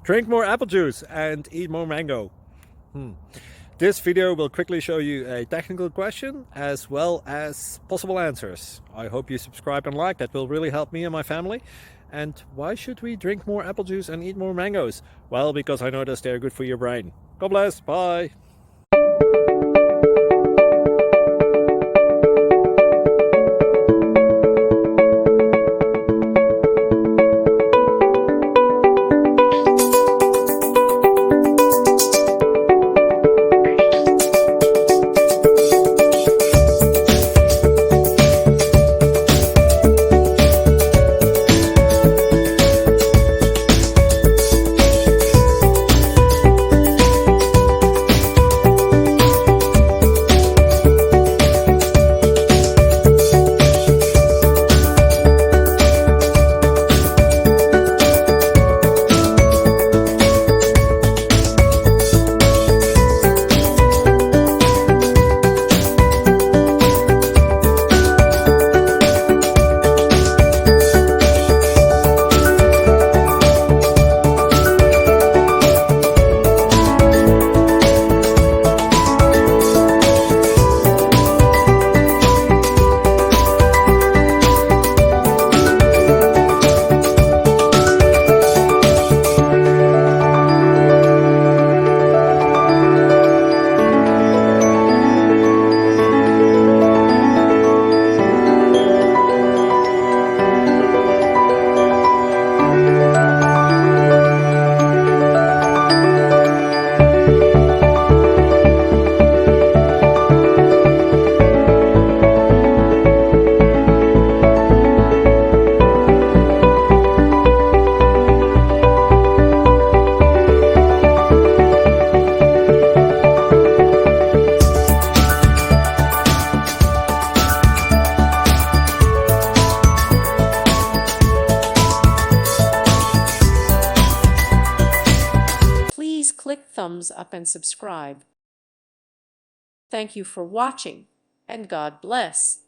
Drink more apple juice and eat more mango. This video will quickly show you a technical question as well as possible answers. I hope you subscribe and like, that will really help me and my family. And why should we drink more apple juice and eat more mangoes? Well, because I noticed they're good for your brain. God bless, bye! Please click thumbs up and subscribe. Thank you for watching, and God bless.